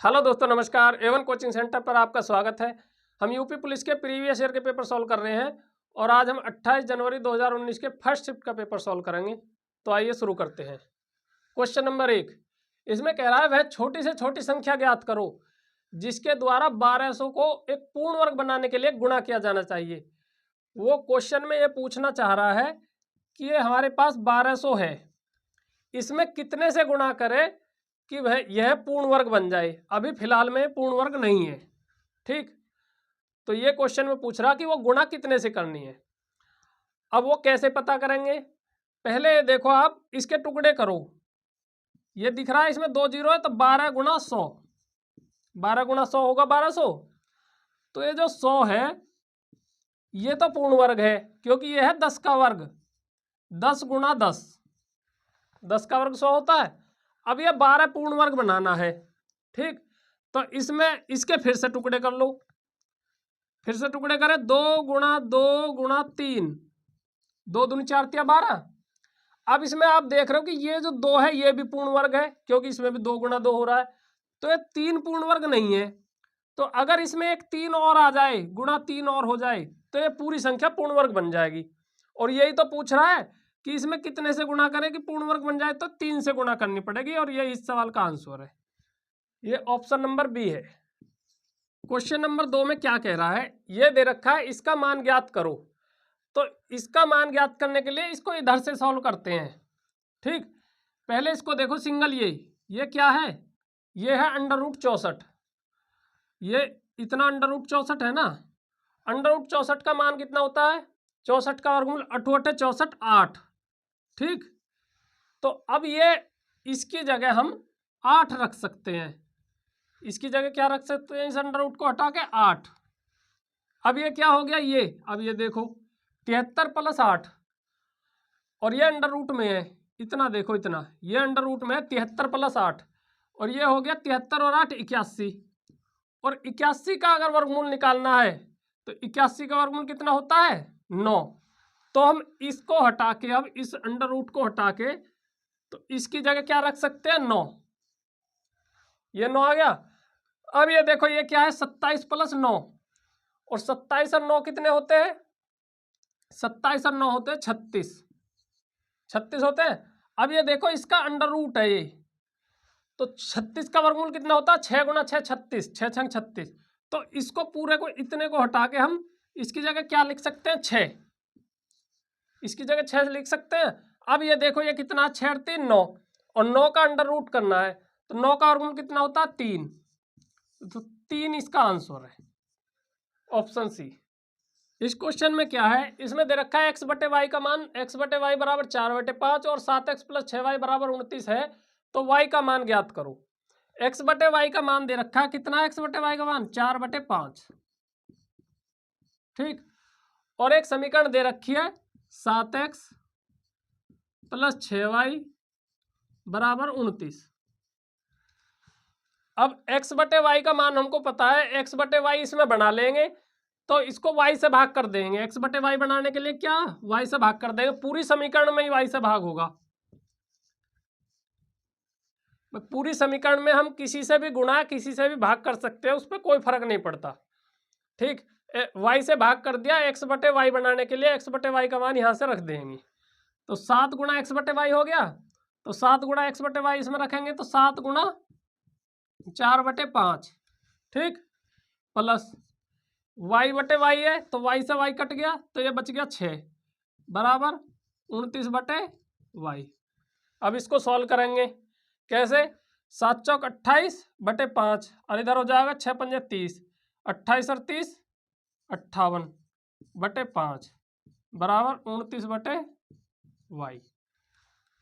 Hello दोस्तों, नमस्कार। Avon coaching centre पर आपका स्वागत है। हम यूपी पुलिस के प्रीवियस ईयर के पेपर सॉल्व कर रहे हैं और आज हम 28 जनवरी 2019 के फर्स्ट शिफ्ट का पेपर सॉल्व करेंगे। तो आइए शुरू करते हैं। क्वेश्चन नंबर 1, इसमें कह रहा है वह छोटी से छोटी संख्या ज्ञात करो जिसके द्वारा 1200 को एक पूर्ण वर्ग बनाने के लिए गुणा किया जाना चाहिए। वो क्वेश्चन में ये पूछना चाह रहा है कि ये हमारे पास 1200 है, इसमें कितने से गुणा करें कि वह यह पूर्ण वर्ग बन जाए। अभी फिलहाल में पूर्ण वर्ग नहीं है, ठीक। तो ये क्वेश्चन में पूछ रहा कि वो गुणा कितने से करनी है। अब वो कैसे पता करेंगे, पहले देखो आप इसके टुकड़े करो। ये दिख रहा है इसमें 2 जीरो है, तो 12 गुणा 100, 12 गुणा 100 होगा 1200। तो ये जो 100 है ये तो पूर्ण वर्ग है क्योंकि ये है 10 का वर्ग। 10 गुणा 10, 10 का वर्ग 100 होता है। अब ये 12 पूर्ण वर्ग बनाना है, ठीक। तो इसमें इसके फिर से टुकड़े कर लो, फिर से टुकड़े करें। 2 गुणा 2 गुणा 3, 2 दूनी 4 तिया 12। अब इसमें आप देख रहे हो कि ये जो 2 है ये भी पूर्ण वर्ग है क्योंकि इसमें भी 2 गुणा 2 हो रहा है। तो ये 3 पूर्ण वर्ग नहीं है। तो अगर इसमें एक 3 और आ जाए, गुणा 3 और हो जाए, तो ये पूरी संख्या पूर्ण वर्ग बन जाएगी। और यही तो पूछ रहा है कि इसमें कितने से गुणा करें कि पूर्ण वर्ग बन जाए। तो 3 से गुणा करनी पड़ेगी और ये इस सवाल का आंसर है। ये ऑप्शन नंबर बी है। क्वेश्चन नंबर 2 में क्या कह रहा है, ये दे रखा है इसका मान ज्ञात करो। तो इसका मान ज्ञात करने के लिए इसको इधर से सॉल्व करते हैं, ठीक। पहले इसको देखो सिंगल, ये क्या है, ये है √64। ये इतना √64 है ना। √64 का मान कितना होता है, 64 का वर्गमूल 8 × 64 8, ठीक। तो अब ये इसकी जगह हम 8 रख सकते हैं। इसकी जगह क्या रख सकते हैं, इस √ को हटा के 8। अब ये क्या हो गया, ये अब ये देखो 73 + 8 और ये √ में है इतना, देखो इतना, ये √ में है 73 + 8 और ये हो गया 73 और 8 81। और 81 का अगर वर्गमूल निकालना है तो 81 का वर्गमूल कितना होता है, 9। तो हम इसको हटा के, अब इस √ को हटा के, तो इसकी जगह क्या रख सकते हैं, 9। ये 9 आ गया। अब ये देखो ये क्या है, 27 + 9 और 27 और 9 कितने होते हैं, 27 और 9 होते हैं 36, 36 होते हैं। अब ये देखो इसका √ है ये, तो 36 का वर्गमूल कितना होता है, 6 × 6 36, 6 × 36। तो इसको पूरे को, इतने को हटा के हम इसकी जगह क्या लिख सकते हैं, 6। इसकी जगह 6 लिख सकते हैं। अब ये देखो ये कितना, 6 और 3 9 और 9 का √ करना है, तो 9 का वर्गमूल कितना होता है, 3। तो 3 इसका आंसर है, ऑप्शन सी। इस क्वेश्चन में क्या है, इसमें दे रखा है x/y का मान, x/y = 4/5 और 7x + 6y = 29 है। तो y का मान ज्ञात करो। x/y का मान दे रखा है, कितना है x/y का मान, 4/5, ठीक। और एक समीकरण दे रखी है 7x + 6y = 29। अब x/y का मान हमको पता है, x/y इसमें बना लेंगे तो इसको y से भाग कर देंगे। x/y बनाने के लिए क्या, y से भाग कर देंगे। पूरी समीकरण में ही y से भाग होगा। पूरी समीकरण में हम किसी से भी गुणा, किसी से भी भाग कर सकते हैं, उस पर कोई फर्क नहीं पड़ता, ठीक। y से भाग कर दिया, x/y बनाने के लिए x/y का मान यहाँ से रख देंगे। तो 7 गुणा x/y हो गया, तो 7 गुणा x/y इसमें रखेंगे तो 7 गुणा 4/5, ठीक, प्लस y/y है तो y से y कट गया तो ये बच गया 6 बराबर 29/y। अब इसको सॉल्व करेंगे कैसे, 7 चौक 28/5 और इधर हो जाएगा 6 पंजे 30, 28 और 30 58/5 बराबर 29/y।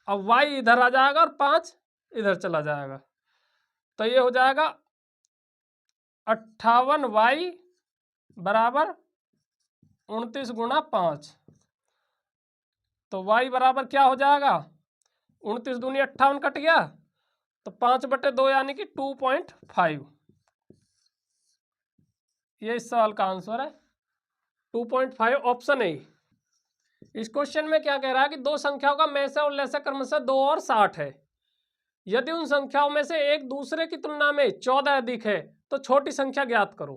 अब y इधर आ जाएगा और 5 इधर चला जाएगा, तो ये हो जाएगा 58y बराबर 29 × 5। तो y बराबर क्या हो जाएगा, 29 दूनी 58 कट गया, तो 5/2 यानी कि 2.5। ये इस सवाल का आंसर है 2.5, ऑप्शन ए। इस क्वेश्चन में क्या कह रहा है कि दो संख्याओं का में से और ले से क्रमशः 2 और 60 है। यदि उन संख्याओं में से एक दूसरे की तुलना में 14 अधिक है तो छोटी संख्या ज्ञात करो।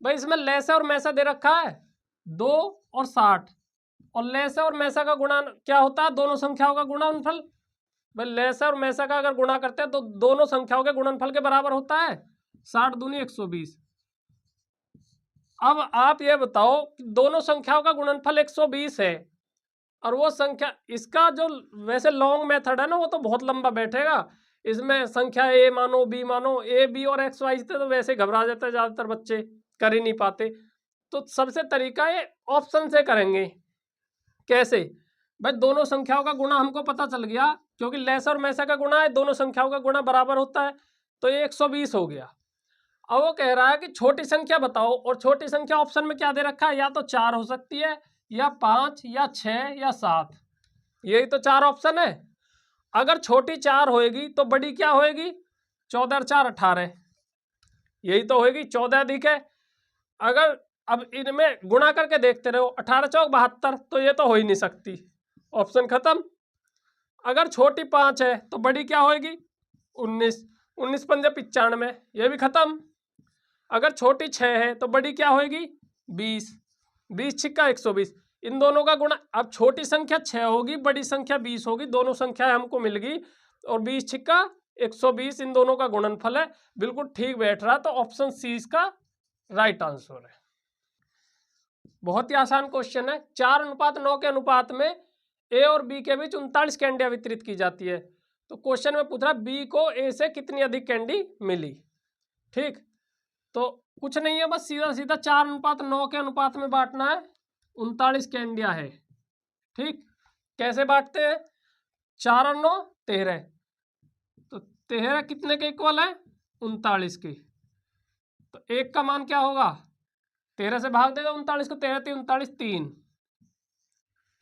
भाई इसमें लैसा और मैसा दे रखा है 2 और 60, और लैसा और मैसा का गुणा क्या होता है, दोनों संख्याओं का गुणनफल। भाई लैसा और मैसा का अगर गुणा करते हैं तो दोनों संख्याओं के गुणनफल के बराबर होता है 60 दूनी 120। अब आप ये बताओ कि दोनों संख्याओं का गुणनफल 120 है और वो संख्या, इसका जो वैसे लॉन्ग मेथड है ना वो तो बहुत लंबा बैठेगा, इसमें संख्या ए मानो बी मानो, ए बी और एक्स वाई से तो वैसे घबरा जाते हैं ज़्यादातर बच्चे, कर ही नहीं पाते। तो सबसे तरीका ये ऑप्शन से करेंगे। कैसे? भाई दोनों संख्याओं का गुणा हमको पता चल गया, क्योंकि लैसा और मैसा का गुणा है, दोनों संख्याओं का गुणा बराबर होता है, तो ये 120 हो गया। अब वो कह रहा है कि छोटी संख्या बताओ, और छोटी संख्या ऑप्शन में क्या दे रखा है, या तो 4 हो सकती है, या 5, या 6, या 7, यही तो 4 ऑप्शन है। अगर छोटी 4 होएगी तो बड़ी क्या होएगी, 14 और 4 18, यही तो होएगी, 14 अधिक है। अगर अब इनमें गुणा करके देखते रहो, 18 चौक 72, तो ये तो हो ही नहीं सकती, ऑप्शन खत्म। अगर छोटी 5 है तो बड़ी क्या होएगी, 19, 19 पंजे 95, ये भी खत्म। अगर छोटी 6 है तो बड़ी क्या होएगी, 20, 20 छिक्का 120, इन दोनों का गुणा। अब छोटी संख्या 6 होगी, बड़ी संख्या 20 होगी, दोनों संख्याएं हमको मिल गई, और 20 छिक्का 120 इन दोनों का गुणनफल है। बिल्कुल ठीक बैठ रहा, तो ऑप्शन सी इसका राइट आंसर है। बहुत ही आसान क्वेश्चन है। 4:9 के अनुपात में ए और बी के बीच 39 कैंडियां वितरित की जाती है। तो क्वेश्चन में पूछ रहा है बी को ए से कितनी अधिक कैंडी मिली। ठीक, तो कुछ नहीं है, बस सीधा सीधा 4:9 के अनुपात में बांटना है, 39 कैंडियां है। ठीक, कैसे बांटते हैं, 4 और 9 13, तो 13 कितने के इक्वल है, 39 के। तो एक का मान क्या होगा, 13 से भाग देगा 39 को, 13 3 39 3।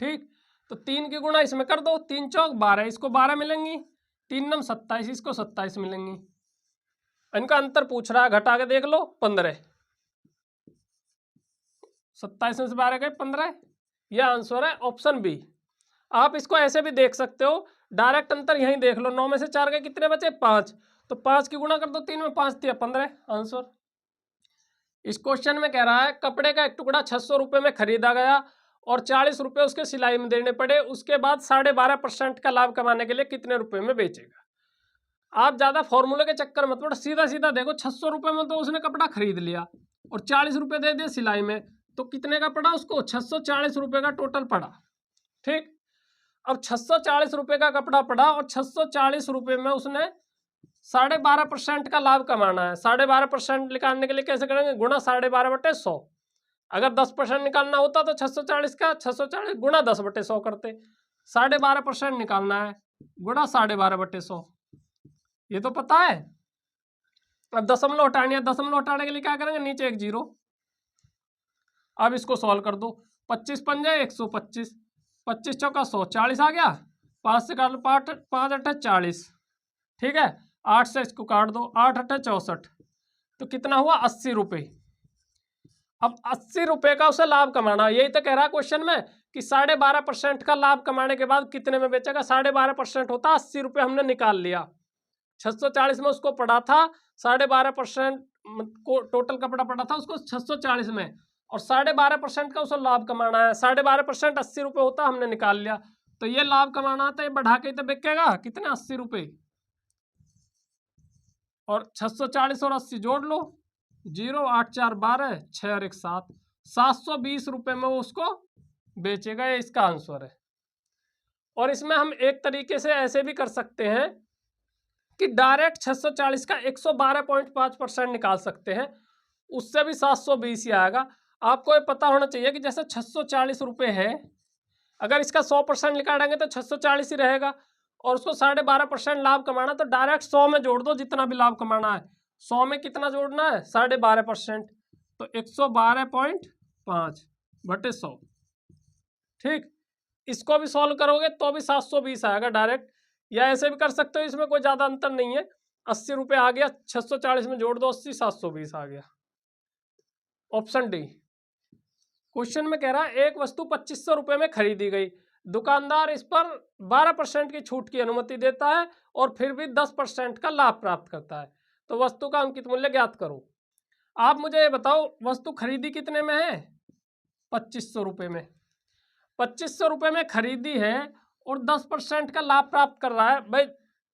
ठीक, तो 3 की गुणा इसमें कर दो, 3 चौक 12, इसको 12 मिलेंगी, 3 नम 27, इसको 27 मिलेंगी। इनका अंतर पूछ रहा है, घटा के देख लो, 15, 27 में से 12 गए 15, यह आंसर है ऑप्शन बी। आप इसको ऐसे भी देख सकते हो, डायरेक्ट अंतर यहीं देख लो, 9 में से 4 गए कितने बचे, 5, तो 5 की गुणा कर दो, 3 में 5 दिया 15, आंसर। इस क्वेश्चन में कह रहा है कपड़े का एक टुकड़ा 600 रुपये में खरीदा गया और 40 रुपये उसके सिलाई में देने पड़े, उसके बाद 12.5% का लाभ कमाने के लिए कितने रुपए में बेचेगा। आप ज़्यादा फॉर्मूले के चक्कर मत पड़ो, सीधा सीधा देखो, 600 रुपये में तो उसने कपड़ा खरीद लिया और 40 रुपये दे दिए सिलाई में, तो कितने का पड़ा उसको, 640 रुपये का टोटल पड़ा। ठीक, अब 640 रुपये का कपड़ा पड़ा और 640 रुपये में उसने 12.5% का लाभ कमाना है। 12.5% निकालने के लिए कैसे करेंगे, गुणा 12.5/100। अगर 10% निकालना होता तो 640 का 640 गुणा 10/100 करते। 12.5% निकालना है, गुणा 12.5/100, ये तो पता है। अब दशमलव हटानी है, दशमलव हटाने के लिए क्या करेंगे, नीचे एक 0। अब इसको सॉल्व कर दो, 25 पंजे 125, 25 चौका 100, 40 आ गया, 5 से काट लो, 5 8 40। ठीक है, 8 से इसको काट दो, 8 8 64, तो कितना हुआ, 80 रुपये। अब 80 रुपये का उसे लाभ कमाना, यही तो कह रहा है क्वेश्चन में कि 12.5% का लाभ कमाने के बाद कितने में बेचेगा। 12.5% होता 80 रुपये, हमने निकाल लिया, 640 में उसको पड़ा था, 12.5% को टोटल कपड़ा पड़ा था उसको 640 में, और 12.5% का उसे लाभ कमाना है। 12.5% 80 रुपये होता, हमने निकाल लिया, तो ये लाभ कमाना था, ये बढ़ा के तो बिकेगा कितने, 80 रुपये, और 640 और 80 जोड़ लो, 0 8 4 12, 6 और 1 7, 720 रुपये में वो उसको बेचेगा, ये इसका आंसर है। और इसमें हम एक तरीके से ऐसे भी कर सकते हैं कि डायरेक्ट 640 का 112.5% निकाल सकते हैं, उससे भी 720 ही आएगा। आपको ये पता होना चाहिए कि जैसे 640 रुपये है, अगर इसका 100% निकालेंगे तो 640 ही रहेगा, और उसको 12.5% लाभ कमाना, तो डायरेक्ट 100 में जोड़ दो जितना भी लाभ कमाना है। 100 में कितना जोड़ना है, 12.5%, तो 112.5/100। ठीक, इसको भी सॉल्व करोगे तो भी 720 आएगा डायरेक्ट, या ऐसे भी कर सकते हो, इसमें कोई ज़्यादा अंतर नहीं है। 80 रुपये आ गया, 640 में जोड़ दो 80, 720 आ गया, ऑप्शन डी। क्वेश्चन में कह रहा है एक वस्तु 2500 रुपये में खरीदी गई, दुकानदार इस पर 12% की छूट की अनुमति देता है और फिर भी 10% का लाभ प्राप्त करता है। तो वस्तु का अंकित मूल्य ज्ञात करो। आप मुझे ये बताओ, वस्तु खरीदी कितने में है? 2500 रुपये में। 2500 रुपये में खरीदी है और 10% का लाभ प्राप्त कर रहा है। भाई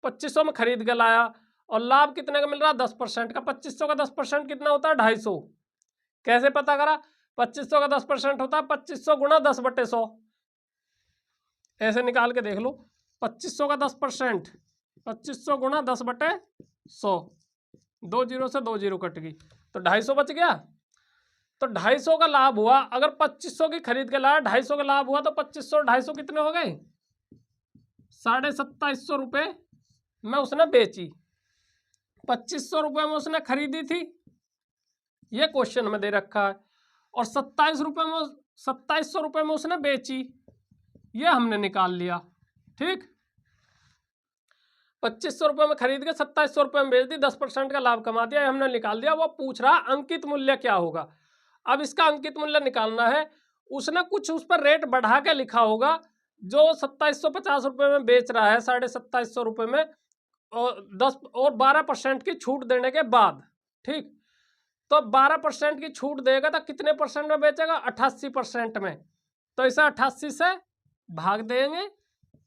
2500 में खरीद के लाया और लाभ कितने का मिल रहा है? 10% का। 2500 का 10% कितना होता है? 250। कैसे पता करा? 2500 का 10% होता है 2500 गुणा 10/100। ऐसे निकाल के देख लो। 2500 का 10%, 2500 गुणा 10/100। 2 जीरो से 2 जीरो कट गई तो 250 बच गया। तो 250 का लाभ हुआ। अगर 2500 की खरीद के लाया, 250 का लाभ हुआ, तो 2500 250 कितने हो गए? 2750 रुपये में उसने बेची। 2500 रुपये में उसने खरीदी थी, ये क्वेश्चन में दे रखा है। और 2700 रुपये में उसने बेची, ये हमने निकाल लिया। ठीक, 2500 रुपये में खरीद के 2700 रुपये में बेच दी, 10% का लाभ कमा दिया, ये हमने निकाल दिया। वो पूछ रहा अंकित मूल्य क्या होगा। अब इसका अंकित मूल्य निकालना है। उसने कुछ उस पर रेट बढ़ा के लिखा होगा, जो 2750 रुपये में बेच रहा है 2750 रुपये में, और 12% की छूट देने के बाद। ठीक, तो 12% की छूट देगा तो कितने परसेंट में बेचेगा? 88% में। तो इसे 88 से भाग देंगे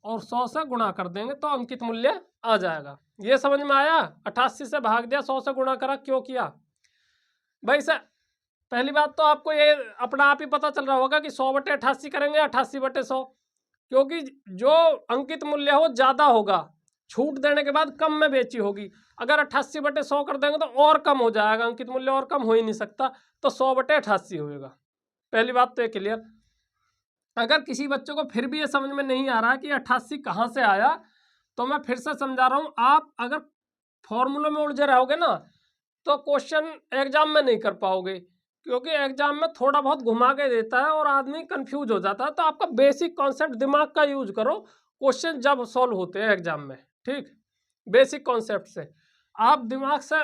और 100 से गुणा कर देंगे तो अंकित मूल्य आ जाएगा। ये समझ में आया? 88 से भाग दिया, 100 से गुणा करा, क्यों किया भाई? सर पहली बात तो आपको ये अपना आप ही पता चल रहा होगा कि 100/88 करेंगे 88/100, क्योंकि जो अंकित मूल्य हो ज़्यादा होगा, छूट देने के बाद कम में बेची होगी। अगर 88/100 कर देंगे तो और कम हो जाएगा, अंकित मूल्य और कम हो ही नहीं सकता, तो 100/88 होएगा। पहली बात तो ये क्लियर। अगर किसी बच्चे को फिर भी ये समझ में नहीं आ रहा है कि 88 कहाँ से आया, तो मैं फिर से समझा रहा हूँ। आप अगर फॉर्मूले में उलझे रहोगे ना, तो क्वेश्चन एग्जाम में नहीं कर पाओगे, क्योंकि एग्जाम में थोड़ा बहुत घुमा के देता है और आदमी कंफ्यूज हो जाता है। तो आपका बेसिक कॉन्सेप्ट दिमाग का यूज करो क्वेश्चन जब सॉल्व होते हैं एग्जाम में। ठीक, बेसिक कॉन्सेप्ट से आप दिमाग से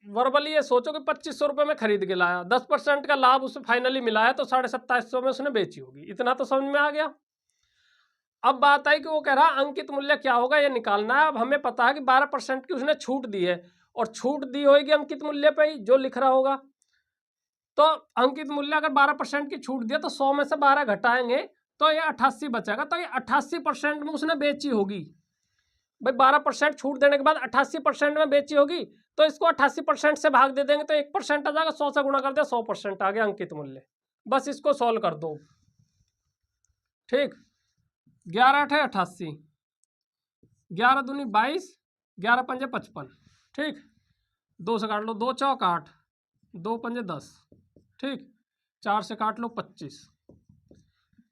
वर्बली ये सोचो कि 2500 रुपये में खरीद के लाया, 10% का लाभ उसे फाइनली मिला है, तो 2750 में उसने बेची होगी। इतना तो समझ में आ गया। अब बात आई कि वो कह रहा अंकित मूल्य क्या होगा, ये निकालना है। अब हमें पता है कि 12% की उसने छूट दी है, और छूट दी होगी अंकित मूल्य पे ही जो लिख रहा होगा। तो अंकित मूल्य अगर 12% की छूट दिया तो 100 में से 12 घटाएंगे तो ये 88 बचेगा। तो ये 88% में उसने बेची होगी। भाई 12% छूट देने के बाद 88% में बेची होगी, तो इसको 88% से भाग दे देंगे तो 1% आ जाएगा। 100 से गुणा कर दिया, 100% आ गया अंकित मूल्य। बस इसको सॉल्व कर दो। ठीक, 11 8 88, 11 दूनी 22, 11 पंजे 55। ठीक, 2 से काट लो, 2 चौक 8, 2 पंजे 10। ठीक, 4 से काट लो 25,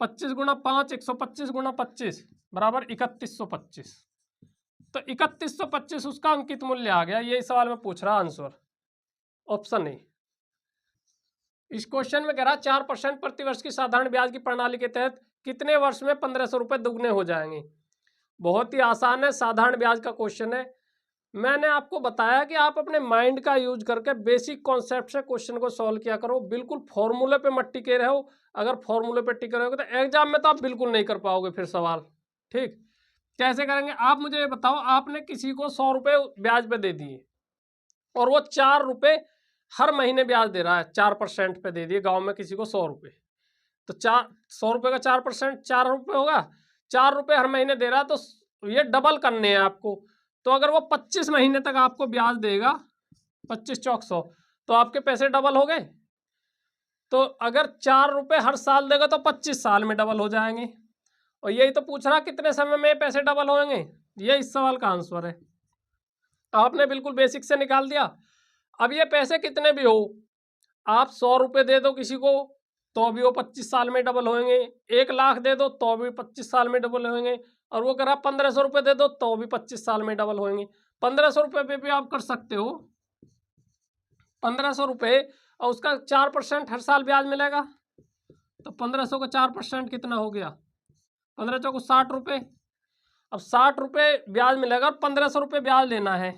25 गुणा 5 125 गुणा 25 बराबर 3125। तो 3125 उसका अंकित मूल्य आ गया। यही सवाल में पूछ रहा आंसर ऑप्शन ए। इस क्वेश्चन में कह रहा 4% प्रतिवर्ष की साधारण ब्याज की प्रणाली के तहत कितने वर्ष में 1500 रुपये दुगने हो जाएंगे। बहुत ही आसान है, साधारण ब्याज का क्वेश्चन है। मैंने आपको बताया कि आप अपने माइंड का यूज करके बेसिक कॉन्सेप्ट से क्वेश्चन को सॉल्व किया करो। बिल्कुल फॉर्मूले पे मत टिके रहो। अगर फॉर्मूले पे टिके रहोगे तो एग्जाम में तो आप बिल्कुल नहीं कर पाओगे फिर सवाल। ठीक, कैसे करेंगे आप मुझे ये बताओ। आपने किसी को 100 रुपये ब्याज पे दे दिए और वो 4 रुपये हर महीने ब्याज दे रहा है, 4% पे दे दिए। गाँव में किसी को 100 रुपये, तो 100 रुपये का 4% 4 रुपये होगा। 4 रुपये हर महीने दे रहा है, तो ये डबल करने हैं आपको। तो अगर वो 25 महीने तक आपको ब्याज देगा, 25 चौक 100, तो आपके पैसे डबल हो गए। तो अगर 4 रुपये हर साल देगा तो 25 साल में डबल हो जाएंगे। और यही तो पूछ रहा कितने समय में पैसे डबल होंगे। ये इस सवाल का आंसर है। आपने बिल्कुल बेसिक से निकाल दिया। अब ये पैसे कितने भी हो, आप 100 रुपये दे दो किसी को तो भी वो 25 साल में डबल होंगे। 1 लाख दे दो तो भी 25 साल में डबल होंगे। और वो कह रहा 1500 रुपये दे दो तो भी 25 साल में डबल होंगे। 1500 रुपये पे भी आप कर सकते हो 1500 रुपये, और उसका 4% हर साल ब्याज मिलेगा। तो 1500 का 4% कितना हो गया? 15 चौको 60 रुपये। अब 60 रुपये ब्याज मिलेगा और 1500 रुपये ब्याज लेना है,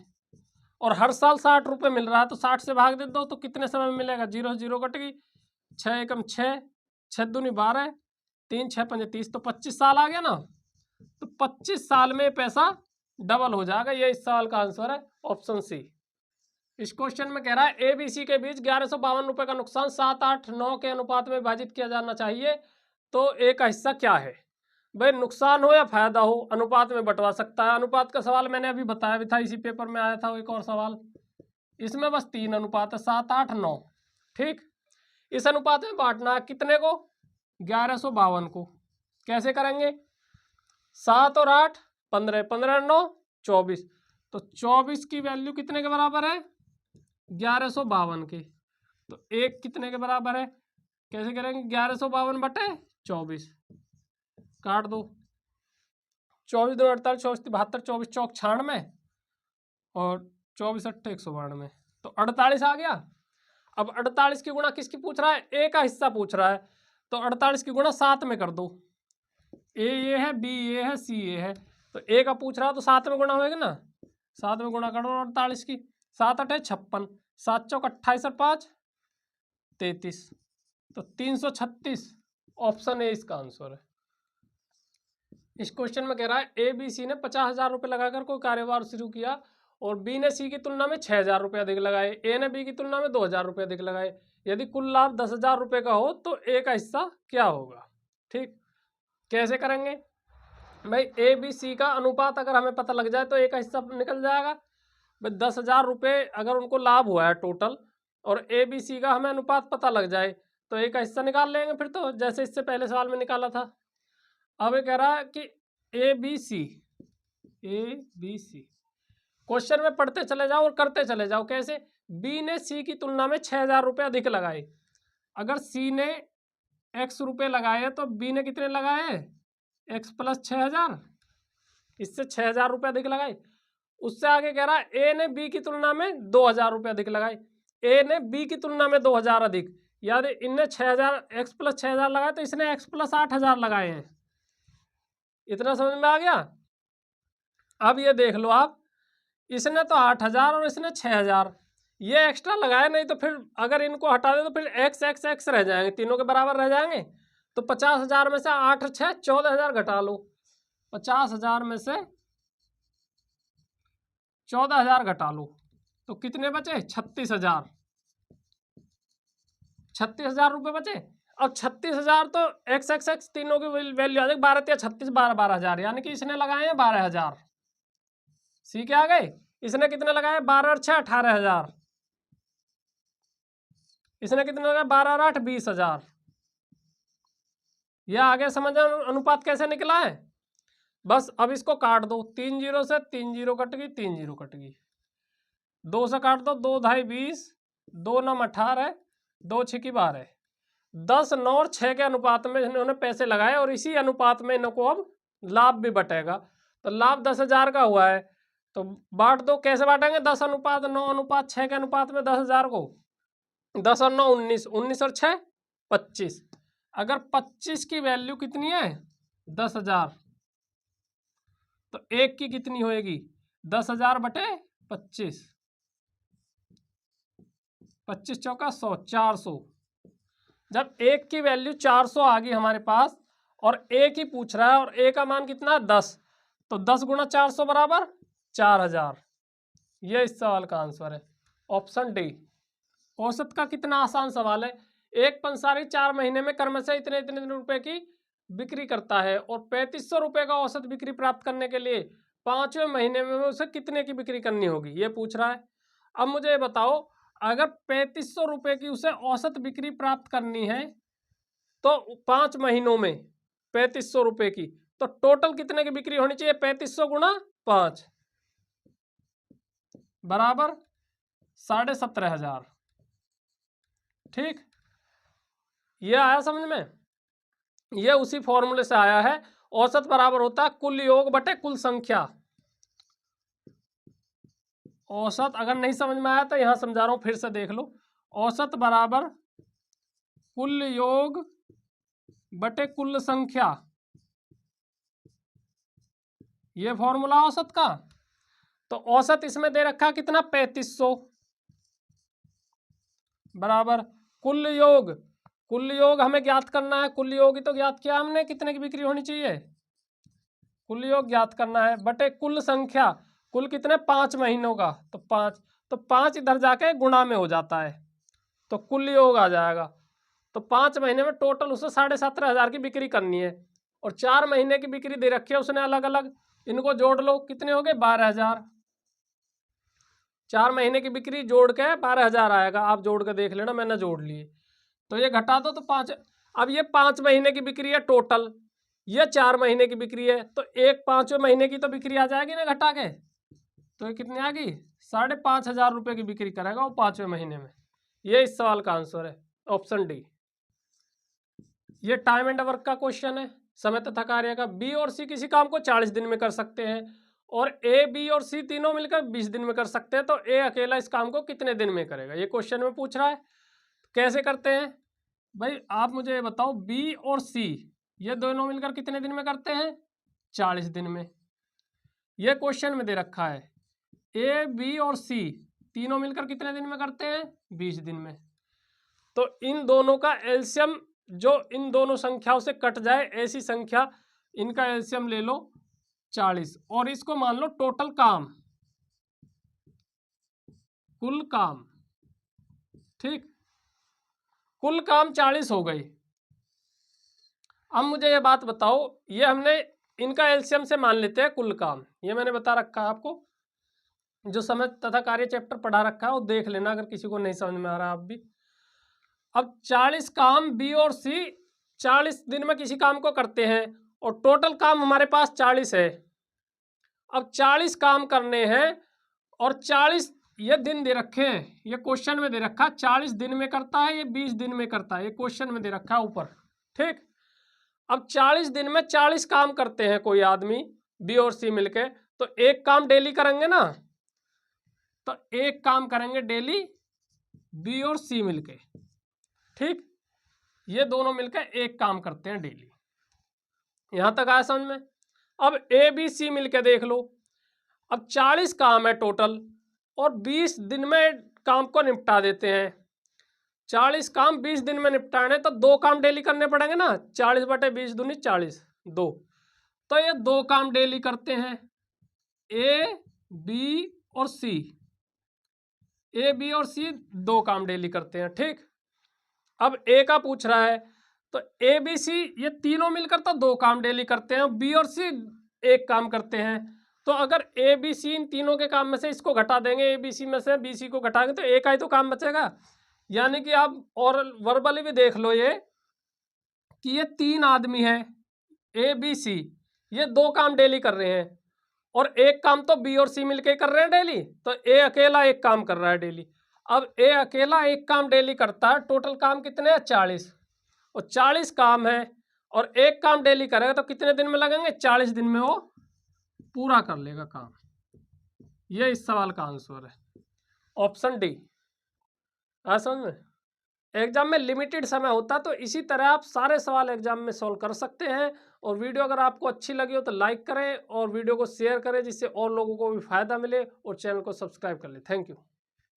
और हर साल 60 रुपये मिल रहा है। तो 60 से भाग दे दो तो कितने समय में मिलेगा? 0 0 कट गई, 6 एकम 6, 6 दूनी 12, 3 6 5 30, तो 25 साल आ गया ना। तो 25 साल में पैसा डबल हो जाएगा। ये इस सवाल का आंसर है ऑप्शन सी। इस क्वेश्चन में कह रहा है ए बी सी के बीच 1152 रुपये का नुकसान 7 8 9 के अनुपात में विभाजित किया जाना चाहिए, तो ए का हिस्सा क्या है। भाई नुकसान हो या फायदा हो, अनुपात में बंटवा सकता है। अनुपात का सवाल मैंने अभी बताया भी था, इसी पेपर में आया था एक और सवाल। इसमें बस 3 अनुपात है, 7 8 9। ठीक, इस अनुपात में बांटना है कितने को, 1152 को। कैसे करेंगे, 7 और 8 15, 15 9 24, तो 24 की वैल्यू कितने के बराबर है, 1152 के। तो एक कितने के बराबर है, कैसे करेंगे, 1152 बटे 24, काट दो। 24 2 48, 24 72, 24 चौक 96 और 24 8 192, तो 48 आ गया। अब 48 की गुणा किसकी पूछ रहा है, ए का हिस्सा पूछ रहा है, तो 48 की गुणा 7 में कर दो। ए ये है, बी ये है, सी ये है, तो ए का पूछ रहा है तो 7 में गुणा होएगा ना, 7 में गुणा करो 48 की। 7 8 56, 7 चौक 28 और 5 33, तो 336 ऑप्शन ए इसका आंसर है। इस क्वेश्चन में कह रहा है ए बी सी ने 50,000 रुपये लगाकर कोई कारोबार शुरू किया और बी ने सी की तुलना में 6,000 रुपये अधिक लगाए, ए ने बी की तुलना में 2,000 रुपये अधिक लगाए। यदि कुल लाभ 10,000 रुपये का हो तो ए का हिस्सा क्या होगा। ठीक, कैसे करेंगे भाई, ए बी सी का अनुपात अगर हमें पता लग जाए तो ए का हिस्सा निकल जाएगा। भाई 10,000 रुपये अगर उनको लाभ हुआ है टोटल, और ए बी सी का हमें अनुपात पता लग जाए तो ए का हिस्सा निकाल लेंगे फिर तो, जैसे इससे पहले सवाल में निकाला था। अब ये कह रहा है कि ए बी सी क्वेश्चन में पढ़ते चले जाओ और करते चले जाओ। कैसे, बी ने सी की तुलना में 6,000 रुपये अधिक लगाए। अगर सी ने x रुपये लगाए तो बी ने कितने लगाए, x + 6,000, इससे 6,000 रुपये अधिक लगाए। उससे आगे कह रहा है ए ने बी की तुलना में 2,000 रुपये अधिक लगाए, ए ने बी की तुलना में 2,000 अधिक, याद इनने 6,000 x + 6,000 लगाए तो इसने x + 8,000 लगाए हैं। इतना समझ में आ गया। अब ये देख लो आप, इसने तो 8,000 और इसने 6,000, ये एक्स्ट्रा लगाए, नहीं तो फिर अगर इनको हटा दे तो फिर x x x रह जाएंगे, तीनों के बराबर रह जाएंगे। तो 50,000 में से 8 और 6 14,000 घटा लो, 50,000 में से 14,000 घटा लो तो कितने बचे, 36,000, 36,000 रुपये बचे। अब 36,000 तो x x x तीनों की वैल्यू आ जाएगी, 12 3 36, 12,000, यानी कि इसने लगाए हैं 12,000। सी क्या आ गए, इसने कितने लगाए, 12 और 6 18,000, इसने कितने लगाए, 12 और 8 20,000। यह आगे समझ अनुपात कैसे निकला है। बस अब इसको काट दो, 3 0 से 3 0 कट गई, 3 0 कट गई, 2 से काट दो, 2 2 20, 2 9 18, 2 6 12, 10 9 और 6 के अनुपात में इन्होंने पैसे लगाए और इसी अनुपात में इनको अब लाभ भी बटेगा। तो लाभ 10,000 का हुआ है तो बांट दो। कैसे बांटेंगे, 10 अनुपात 9 अनुपात 6 के अनुपात में 10,000 को, 10 और 9 19, 19 और 6 25। अगर 25 की वैल्यू कितनी है, 10,000, तो एक की कितनी होएगी, 10,000 बटे 25, 25 चौका 100, 400। जब एक की वैल्यू 400 आ गई हमारे पास और एक ही पूछ रहा है और ए का मान कितना है 10, तो 10 गुणा 400 बराबर 4,000। ये इस सवाल का आंसर है ऑप्शन डी। औसत का कितना आसान सवाल है। एक पंसारी 4 महीने में कर्म से इतने इतने रुपए की बिक्री करता है और 3500 रुपये का औसत बिक्री प्राप्त करने के लिए 5वें महीने में उसे कितने की बिक्री करनी होगी, ये पूछ रहा है। अब मुझे बताओ, अगर 3500 रुपये की उसे औसत बिक्री प्राप्त करनी है तो 5 महीनों में 3500 रुपये की, तो टोटल कितने की बिक्री होनी चाहिए, 3500 गुणा 5 बराबर 17,500। ठीक, ये आया समझ में, ये उसी फॉर्मूले से आया है। औसत बराबर होता है कुल योग बटे कुल संख्या। औसत अगर नहीं समझ में आया तो यहां समझा रहा हूं, फिर से देख लो। औसत बराबर कुल योग बटे कुल संख्या, ये फॉर्मूला औसत का। तो औसत इसमें दे रखा कितना, 3500 बराबर कुल योग, कुल योग हमें ज्ञात करना है। कुल योग ही तो ज्ञात किया हमने, कितने की बिक्री होनी चाहिए, कुल योग ज्ञात करना है बटे कुल संख्या। कुल कितने, 5 महीनों का, तो 5, तो 5 इधर जाके गुणा में हो जाता है, तो कुल योग आ जाएगा। तो 5 महीने में टोटल उसे 17,500 की बिक्री करनी है, और 4 महीने की बिक्री दे रखी है उसने अलग अलग, इनको जोड़ लो, कितने हो गए, 12,000। 4 महीने की बिक्री जोड़ के 12,000 आएगा, आप जोड़ के देख लेना, मैंने जोड़ लिए। तो ये घटा दो तो 5। अब ये 5 महीने की बिक्री है टोटल, ये 4 महीने की बिक्री है, तो एक 5वें महीने की तो बिक्री आ जाएगी ना घटा के, तो ये कितनी आ गई, 5,500 रुपये की बिक्री करेगा वो 5वें महीने में। ये इस सवाल का आंसर है, ऑप्शन डी। ये टाइम एंड वर्क का क्वेश्चन है, समय तथा कार्य का। बी और सी किसी काम को 40 दिन में कर सकते हैं, और ए, बी और सी तीनों मिलकर 20 दिन में कर सकते हैं, तो ए अकेला इस काम को कितने दिन में करेगा, ये क्वेश्चन में पूछ रहा है। कैसे करते हैं भाई, आप मुझे ये बताओ, बी और सी ये दोनों मिलकर कितने दिन में करते हैं, 40 दिन में। ये क्वेश्चन में दे रखा है ए, बी और सी तीनों मिलकर कितने दिन में करते हैं, 20 दिन में। तो इन दोनों का एलसीएम, जो इन दोनों संख्याओं से कट जाए ऐसी संख्या, इनका एलसीएम ले लो 40, और इसको मान लो टोटल काम, कुल काम, ठीक, कुल काम 40 हो गई। अब मुझे ये बात बताओ, ये हमने इनका एलसीएम से मान लेते हैं कुल काम, ये मैंने बता रखा है आपको, जो समय तथा कार्य चैप्टर पढ़ा रखा है वो देख लेना अगर किसी को नहीं समझ में आ रहा आप भी। अब 40 काम बी और सी 40 दिन में किसी काम को करते हैं, और टोटल काम हमारे पास 40 है। अब 40 काम करने हैं, और 40 ये दिन दे रखे हैं, ये क्वेश्चन में दे रखा है 40 दिन में करता है, ये 20 दिन में करता है, ये क्वेश्चन में दे रखा है ऊपर, ठीक। अब 40 दिन में 40 काम करते हैं कोई आदमी, बी और सी मिलके, तो एक काम डेली करेंगे ना, तो एक काम करेंगे डेली बी और सी मिलके, ठीक। ये दोनों मिलकर एक काम करते हैं डेली, यहां तक आया समझ में। अब ए, बी, सी मिलके देख लो, अब 40 काम है टोटल, और 20 दिन में काम को निपटा देते हैं। 40 काम 20 दिन में निपटाने, तो 2 काम डेली करने पड़ेंगे ना, 40 बटे 20 दूनी 40, 2, तो ये 2 काम डेली करते हैं, ए, बी और सी, ए, बी और सी 2 काम डेली करते हैं, ठीक। अब ए का पूछ रहा है, तो ए, बी, सी ये तीनों मिलकर तो 2 काम डेली करते हैं, बी और सी 1 काम करते हैं। तो अगर ए, बी, सी इन तीनों के काम में से इसको घटा देंगे, ए, बी, सी में से बी, सी को घटाएंगे, तो एक ही तो काम बचेगा। यानी कि आप और वर्बली भी देख लो ये, कि ये 3 आदमी हैं, ए, बी, सी, ये 2 काम डेली कर रहे हैं, और एक काम तो बी और सी मिलके कर रहे हैं डेली, तो ए अकेला एक काम कर रहा है डेली। अब ए अकेला एक काम डेली करता है, टोटल काम कितने हैं, 40, और 40 काम है, और एक काम डेली करेगा तो कितने दिन में लगेंगे, 40 दिन में वो पूरा कर लेगा काम। ये इस सवाल का आंसर है, ऑप्शन डी। समझ में, एग्जाम में लिमिटेड समय होता, तो इसी तरह आप सारे सवाल एग्जाम में सॉल्व कर सकते हैं। और वीडियो अगर आपको अच्छी लगी हो तो लाइक करें, और वीडियो को शेयर करें, जिससे और लोगों को भी फायदा मिले, और चैनल को सब्सक्राइब कर लें। Thank you.